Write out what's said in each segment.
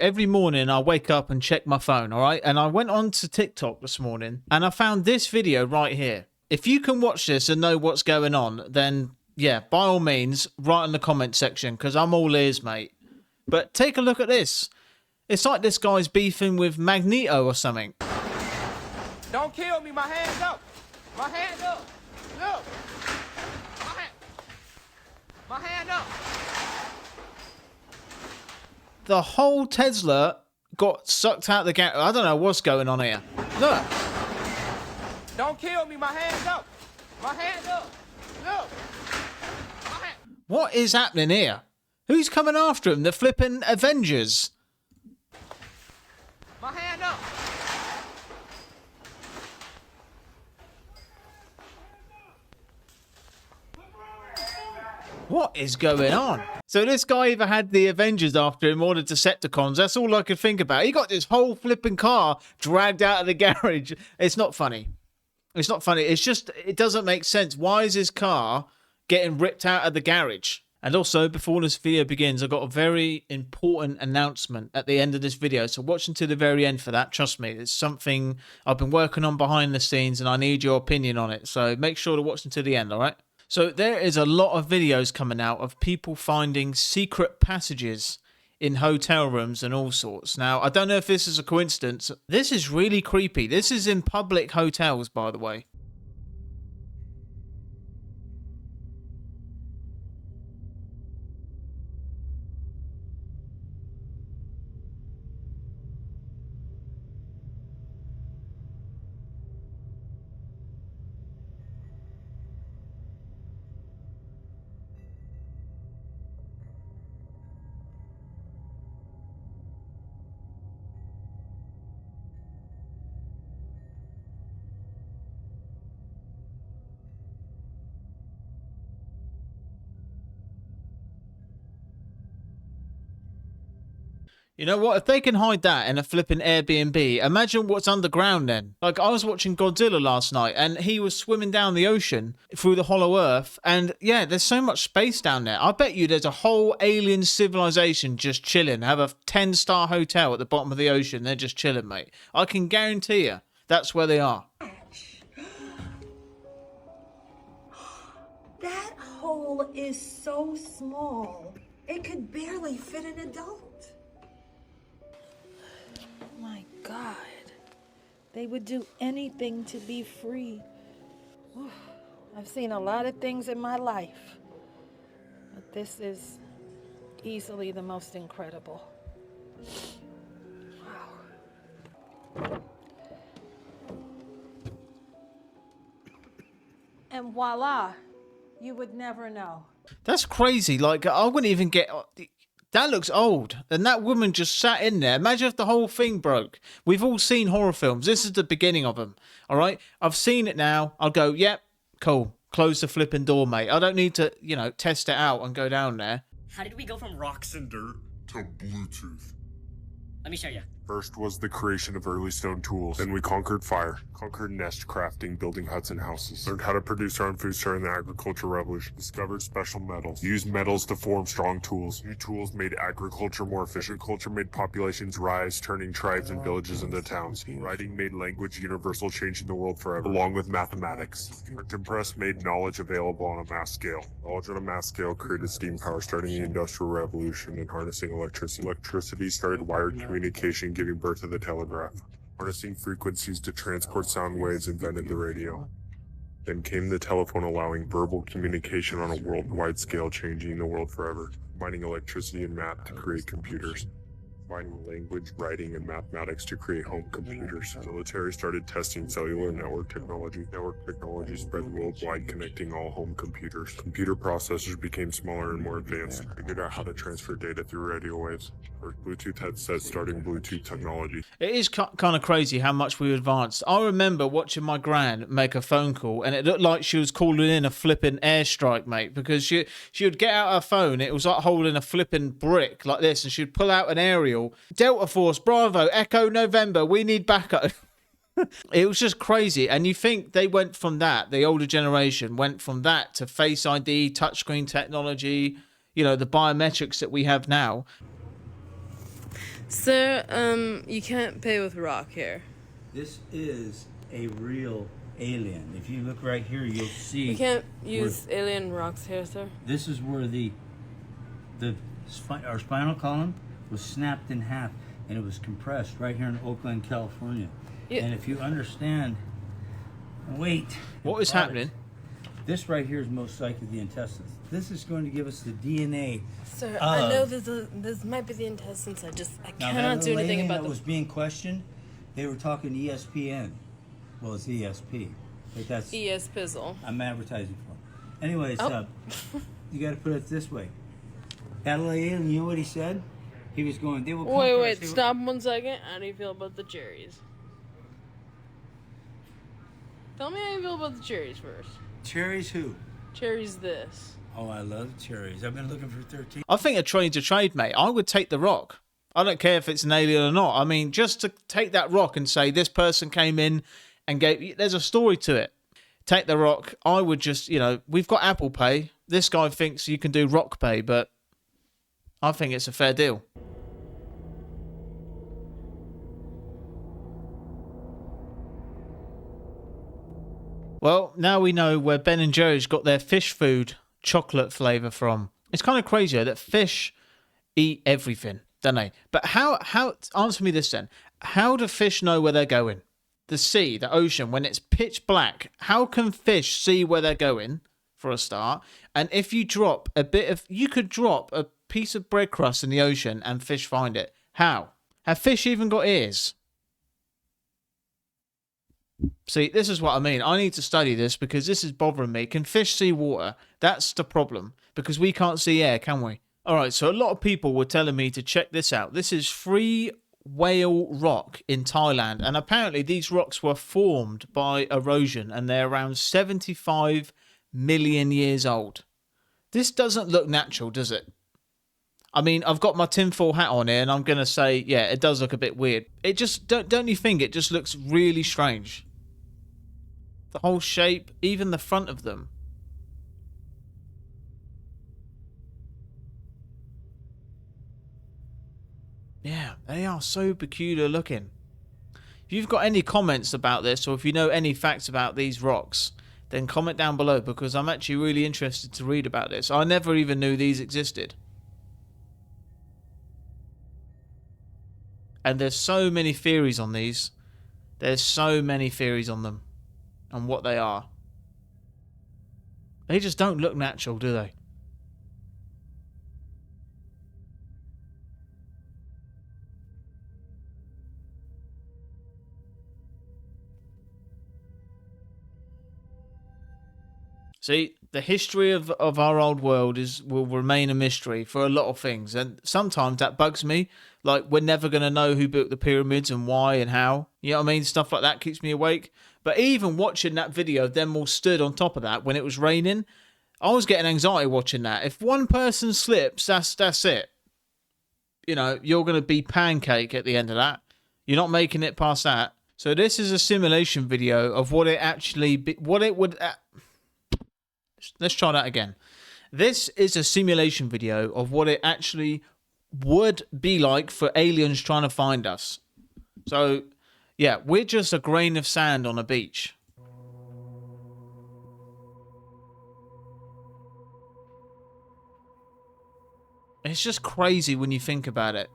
Every morning I wake up and check my phone, all right? And I went on to TikTok this morning and I found this video right here. If you can watch this and know what's going on, then yeah, by all means, write in the comment section because I'm all ears, mate. But take a look at this. It's like this guy's beefing with Magneto or something. Don't kill me, my hands up. My hand up. Look. My hand up. The whole Tesla got sucked out the garage. I don't know what's going on here. Look. Don't kill me, my hands up. My hand up. Look. What is happening here? Who's coming after him? The flipping Avengers. My hand up. What is going on? So this guy either had the Avengers after him or the Decepticons. That's all I could think about. He got this whole flipping car dragged out of the garage. It's not funny. It's not funny. It's just, it doesn't make sense. Why is his car getting ripped out of the garage? And also, before this video begins, I've got a very important announcement at the end of this video. So watch until the very end for that. Trust me, it's something I've been working on behind the scenes and I need your opinion on it. So make sure to watch until the end, all right? So there is a lot of videos coming out of people finding secret passages in hotel rooms and all sorts. Now, I don't know if this is a coincidence. This is really creepy. This is in public hotels, by the way. You know what? If they can hide that in a flipping Airbnb, imagine what's underground then. Like, I was watching Godzilla last night and he was swimming down the ocean through the hollow earth. And yeah, there's so much space down there. I bet you there's a whole alien civilization just chilling. Have a 10-star hotel at the bottom of the ocean. They're just chilling, mate. I can guarantee you that's where they are. That hole is so small. It could barely fit an adult. My God, they would do anything to be free. Whew. I've seen a lot of things in my life, but this is easily the most incredible. Wow. And voila, you would never know. That's crazy. Like, I wouldn't even get... That looks old. And that woman just sat in there. Imagine if the whole thing broke. We've all seen horror films. This is the beginning of them. All right? I've seen it now. I'll go, yep, cool. Close the flipping door, mate. I don't need to, you know, test it out and go down there. How did we go from rocks and dirt to Bluetooth? Let me show you. First was the creation of early stone tools. Then we conquered fire, conquered nest crafting, building huts and houses, learned how to produce our own food during the agricultural revolution, discovered special metals, used metals to form strong tools. New tools made agriculture more efficient. Culture made populations rise, turning tribes and villages into towns. Writing made language universal, changing the world forever, along with mathematics. Printing press made knowledge available on a mass scale. Knowledge on a mass scale created steam power, starting the Industrial Revolution and harnessing electricity. Electricity started wired communication, giving birth to the telegraph. Harnessing frequencies to transport sound waves invented the radio. Then came the telephone, allowing verbal communication on a worldwide scale, changing the world forever. Combining electricity and math to create computers. Combining language, writing, and mathematics to create home computers. The military started testing cellular network technology. Network technology spread worldwide, connecting all home computers. Computer processors became smaller and more advanced. Figured out how to transfer data through radio waves. Or Bluetooth headsets, starting Bluetooth technology. It is kind of crazy how much we've advanced. I remember watching my gran make a phone call and it looked like she was calling in a flipping airstrike, mate, because she would get out her phone. It was like holding a flipping brick like this and she'd pull out an aerial. Delta Force, Bravo, Echo November, we need backup. It was just crazy. And you think they went from that, the older generation went from that to Face ID, touchscreen technology, you know, the biometrics that we have now. Sir, you can't pay with rock here. This is a real alien. If you look right here, you'll see. You can't use alien rocks here, sir. This is where our spinal column was snapped in half, and it was compressed right here in Oakland, California. Yeah. And if you understand, wait. What is happening? This right here is most likely the intestines. This is going to give us the DNA. Sir, I know this might be the intestines. I cannot do anything about that them. was being questioned. They were talking ESPN. Well, it's ESP. But that's ES-Pizzle. I'm advertising for. Anyways, you got to put it this way. That alien, you know what he said? He was going, they will come for us. Wait, stop 1 second. How do you feel about the cherries? Tell me how you feel about the cherries first. Cherries who? Cherries this. Oh, I love cherries. I've been looking for 13. I think a trade's a trade, mate. I would take the rock. I don't care if it's an alien or not. I mean, just to take that rock and say this person came in and gave... There's a story to it. Take the rock. I would just, we've got Apple Pay. This guy thinks you can do Rock Pay, but I think it's a fair deal. Well, now we know where Ben and Jerry's got their fish food chocolate flavour from. It's kind of crazy that fish eat everything, don't they? But how, answer me this then. How do fish know where they're going? The sea, the ocean, when it's pitch black, how can fish see where they're going, for a start? And if you drop you could drop a piece of bread crust in the ocean and fish find it. How? Have fish even got ears? See, this is what I mean. I need to study this because this is bothering me. Can fish see water? That's the problem. Because we can't see air, can we? Alright, so a lot of people were telling me to check this out. This is Free Whale Rock in Thailand. And apparently these rocks were formed by erosion. And they're around 75 million years old. This doesn't look natural, does it? I mean, I've got my tinfoil hat on here and I'm going to say, yeah, it does look a bit weird. It just, don't you think it just looks really strange? The whole shape, even the front of them. Yeah, they are so peculiar looking. If you've got any comments about this, or if you know any facts about these rocks, then comment down below, because I'm actually really interested to read about this. I never even knew these existed. And there's so many theories on these. There's so many theories on them. And what they are. They just don't look natural, do they? See, the history of our old world will remain a mystery for a lot of things. And sometimes that bugs me. Like, we're never going to know who built the pyramids and why and how. You know what I mean? Stuff like that keeps me awake. But even watching that video of them all stood on top of that when it was raining, I was getting anxiety watching that. If one person slips, that's it. You know, you're going to be pancake at the end of that. You're not making it past that. So this is a simulation video of what it actually would... Let's try that again. This is a simulation video of what it actually would be like for aliens trying to find us. So, yeah, we're just a grain of sand on a beach. It's just crazy when you think about it.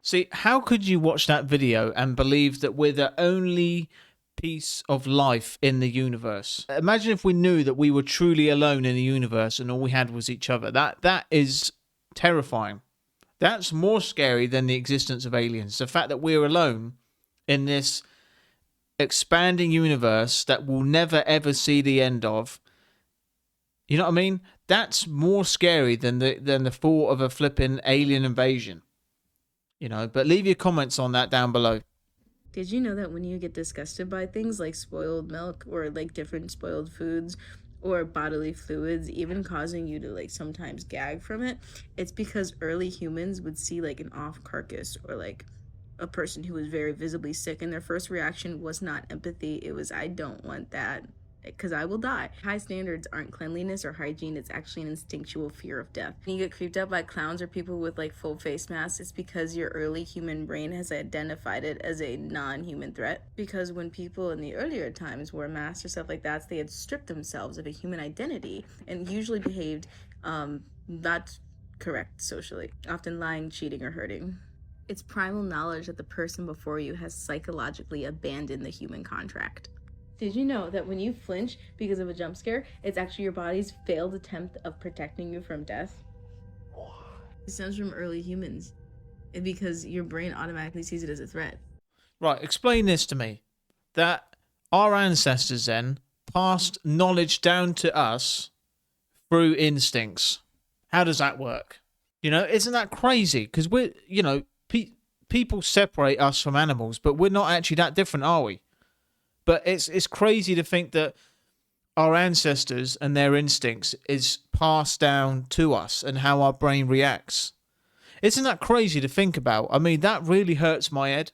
See, how could you watch that video and believe that we're the only piece of life in the universe? Imagine if we knew that we were truly alone in the universe and all we had was each other. That is terrifying. That's more scary than the existence of aliens. The fact that we're alone in this expanding universe that we'll never ever see the end of. You know what I mean? That's more scary than the thought of a flipping alien invasion. You know, but leave your comments on that down below. Did you know that when you get disgusted by things like spoiled milk or like different spoiled foods or bodily fluids, even causing you to like sometimes gag from it, it's because early humans would see like an off carcass or like a person who was very visibly sick, and their first reaction was not empathy. It was, I don't want that because I will die. High standards aren't cleanliness or hygiene. It's actually an instinctual fear of death. When you get creeped out by clowns or people with like full face masks, it's because your early human brain has identified it as a non-human threat. Because when people in the earlier times wore masks or stuff like that, they had stripped themselves of a human identity and usually behaved not correct socially, often lying, cheating, or hurting. It's primal knowledge that the person before you has psychologically abandoned the human contract. Did you know that when you flinch because of a jump scare, it's actually your body's failed attempt of protecting you from death? It stems from early humans, and because your brain automatically sees it as a threat. Right, explain this to me. That our ancestors then passed knowledge down to us through instincts. How does that work? You know, isn't that crazy? Because we're, you know, people separate us from animals, but we're not actually that different, are we? But it's crazy to think that our ancestors and their instincts is passed down to us and how our brain reacts. Isn't that crazy to think about? I mean, that really hurts my head.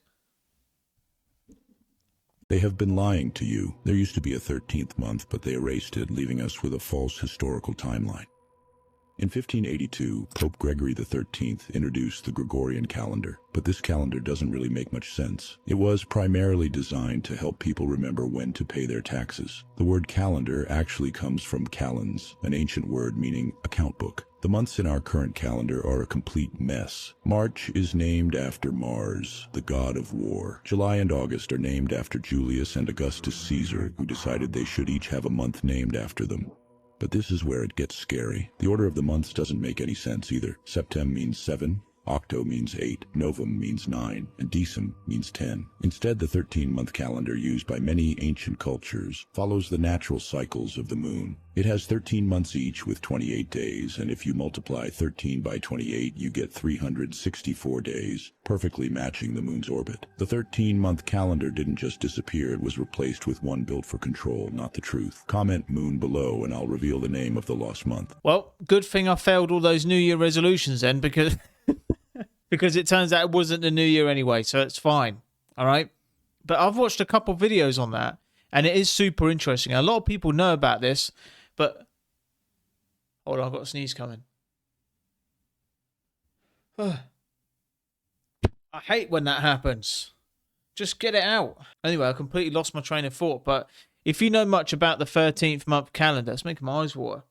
They have been lying to you. There used to be a 13th month, but they erased it, leaving us with a false historical timeline. In 1582, Pope Gregory XIII introduced the Gregorian calendar, but this calendar doesn't really make much sense. It was primarily designed to help people remember when to pay their taxes. The word calendar actually comes from calends, an ancient word meaning account book. The months in our current calendar are a complete mess. March is named after Mars, the god of war. July and August are named after Julius and Augustus Caesar, who decided they should each have a month named after them. But this is where it gets scary. The order of the months doesn't make any sense either. Septem means 7, Octo means 8, Novem means 9, and Decem means 10. Instead, the 13-month calendar used by many ancient cultures follows the natural cycles of the moon. It has 13 months each with 28 days, and if you multiply 13 by 28, you get 364 days, perfectly matching the moon's orbit. The 13-month calendar didn't just disappear, it was replaced with one built for control, not the truth. Comment moon below and I'll reveal the name of the lost month. Well, good thing I failed all those New Year resolutions then, because because it turns out it wasn't the New Year anyway, so it's fine. All right? But I've watched a couple videos on that, and it is super interesting. A lot of people know about this, but hold on, I've got a sneeze coming. I hate when that happens. Just get it out. Anyway, I completely lost my train of thought, but if you know much about the 13th month calendar, it's making my eyes water,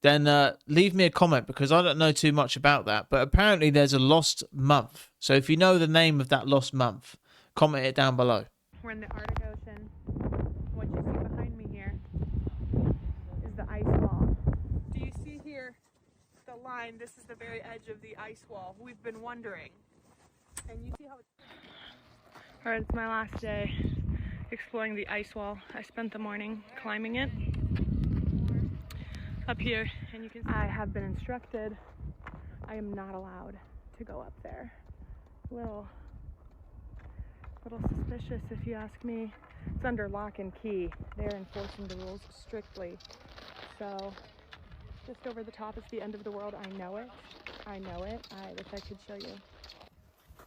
then leave me a comment, because I don't know too much about that. But apparently there's a lost month. So if you know the name of that lost month, comment it down below. We're in the Arctic Ocean. What you see behind me here is the ice wall. Do you see here the line? This is the very edge of the ice wall. We've been wondering. And you see how it's... Alright, it's my last day exploring the ice wall. I spent the morning climbing it up here, and you can see I have been instructed I am not allowed to go up there. Little suspicious if you ask me. It's under lock and key. They're enforcing the rules strictly. So just over the top is the end of the world. I know it. I wish I could show you.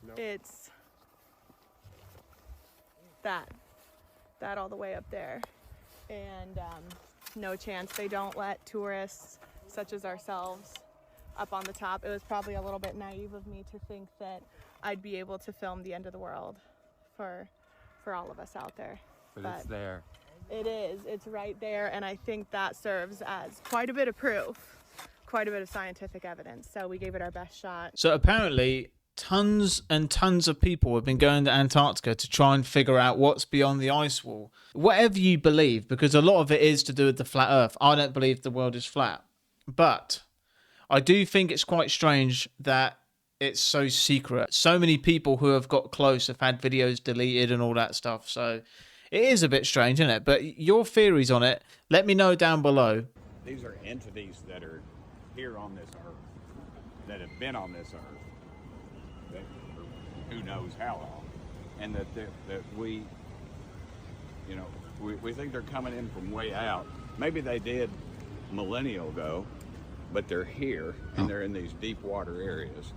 No. It's that all the way up there. And no chance. They don't let tourists such as ourselves up on the top. It was probably a little bit naive of me to think that I'd be able to film the end of the world for all of us out there. But it's there. It is. It's right there, and I think that serves as quite a bit of proof, quite a bit of scientific evidence. So we gave it our best shot. So apparently tons and tons of people have been going to Antarctica to try and figure out what's beyond the ice wall. Whatever you believe, because a lot of it is to do with the flat earth. I don't believe the world is flat. But I do think it's quite strange that it's so secret. So many people who have got close have had videos deleted and all that stuff. So it is a bit strange, isn't it? But your theories on it, let me know down below. These are entities that are here on this earth, that have been on this earth, that, who knows how long, and that we, you know, we think they're coming in from way out. Maybe they did millennia ago, but they're here and they're in these deep water areas,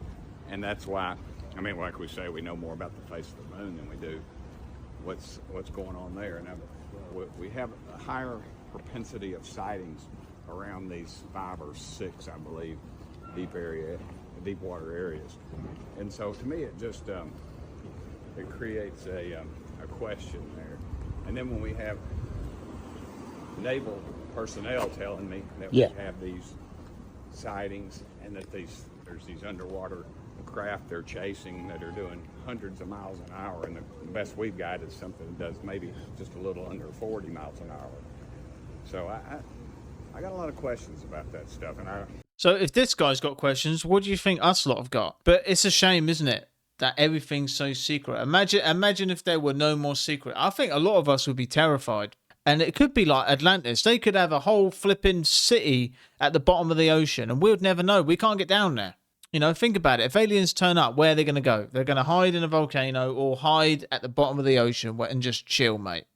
and that's why. I mean, like we say, we know more about the face of the moon than we do what's going on there. Now, we have a higher propensity of sightings around these 5 or 6, I believe, deep water areas, and so to me, it just it creates a question there. And then when we have naval personnel telling me that we have these sightings and that there's these underwater craft they're chasing that are doing hundreds of miles an hour, and the best we've got is something that does maybe just a little under 40 miles an hour. So I got a lot of questions about that stuff, and So if this guy's got questions, what do you think us lot have got? But it's a shame, isn't it, that everything's so secret? Imagine if there were no more secret. I think a lot of us would be terrified. And it could be like Atlantis. They could have a whole flipping city at the bottom of the ocean, and we would never know. We can't get down there. You know, think about it. If aliens turn up, where are they going to go? They're going to hide in a volcano or hide at the bottom of the ocean and just chill, mate.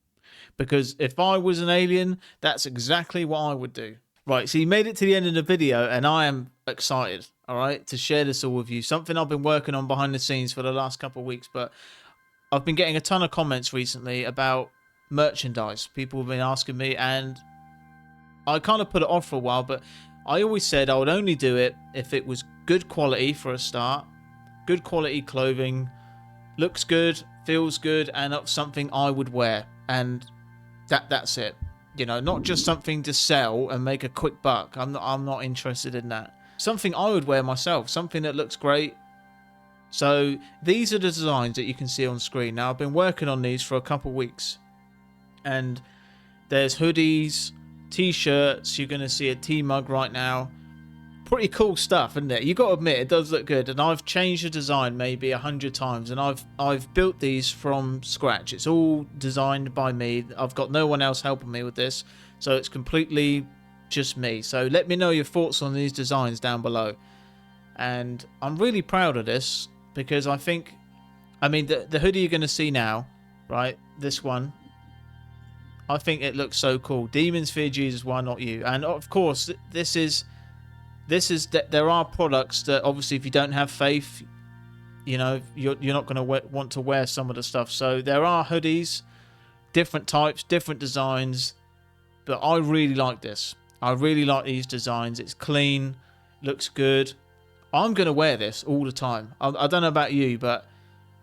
Because if I was an alien, that's exactly what I would do. Right, so you made it to the end of the video, and I am excited, all right, to share this all with you. Something I've been working on behind the scenes for the last couple of weeks, but I've been getting a ton of comments recently about merchandise. People have been asking me, and I kind of put it off for a while, but I always said I would only do it if it was good quality for a start, good quality clothing, looks good, feels good, and something I would wear, and that's it. You know, not just something to sell and make a quick buck. I'm not interested in that. Something I would wear myself, something that looks great. So these are the designs that you can see on screen. Now, I've been working on these for a couple of weeks, and there's hoodies, t-shirts. You're going to see a tea mug right now. Pretty cool stuff, isn't it? You got to admit, it does look good. And I've changed the design maybe 100 times, and I've built these from scratch. It's all designed by me. I've got no one else helping me with this, so it's completely just me. So let me know your thoughts on these designs down below. And I'm really proud of this, because I think, I mean, the hoodie you're going to see now, right? This one, I think it looks so cool. Demons fear Jesus, why not you? And of course, this is there are products that obviously, if you don't have faith, you know, you're not going to want to wear some of the stuff. So there are hoodies, different types, different designs, but I really like this. I really like these designs. It's clean, looks good. I'm going to wear this all the time. I don't know about you, but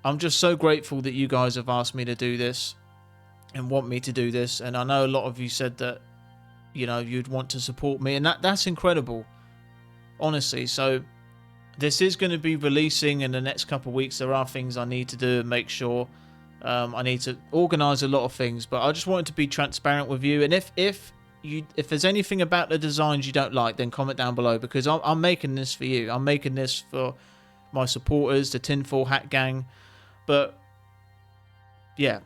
I'm just so grateful that you guys have asked me to do this and want me to do this. And I know a lot of you said that, you know, you'd want to support me, and that's incredible, honestly. So this is going to be releasing in the next couple of weeks. There are things I need to do and make sure. I need to organize a lot of things, but I just wanted to be transparent with you. And if there's anything about the designs you don't like, then comment down below, because I'm making this for you. I'm making this for my supporters, the Tinfoil Hat Gang. But yeah,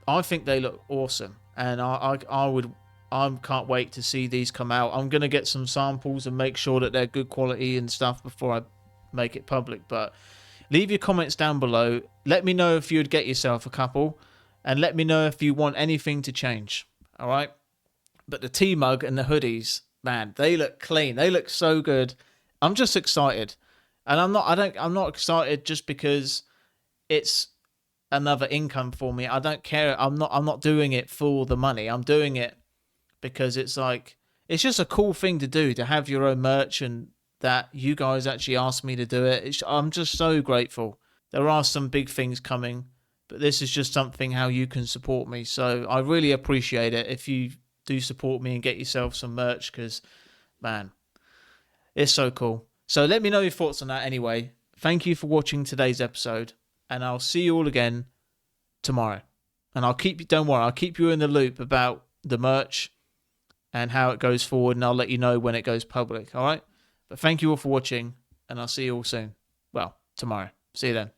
I think they look awesome, and I can't wait to see these come out. I'm gonna get some samples and make sure that they're good quality and stuff before I make it public. But leave your comments down below. Let me know if you'd get yourself a couple, and let me know if you want anything to change. All right. But the tea mug and the hoodies, man, they look clean. They look so good. I'm just excited, and I'm not excited just because it's another income for me. I don't care. I'm not doing it for the money. I'm doing it because it's like, it's just a cool thing to do, to have your own merch, and that you guys actually asked me to do it. I'm just so grateful. There are some big things coming, but this is just something how you can support me. So I really appreciate it if you do support me and get yourself some merch, because, man, it's so cool. So let me know your thoughts on that anyway. Thank you for watching today's episode, and I'll see you all again tomorrow. And don't worry, I'll keep you in the loop about the merch and how it goes forward, and I'll let you know when it goes public, all right? But thank you all for watching, and I'll see you all soon. Well, tomorrow. See you then.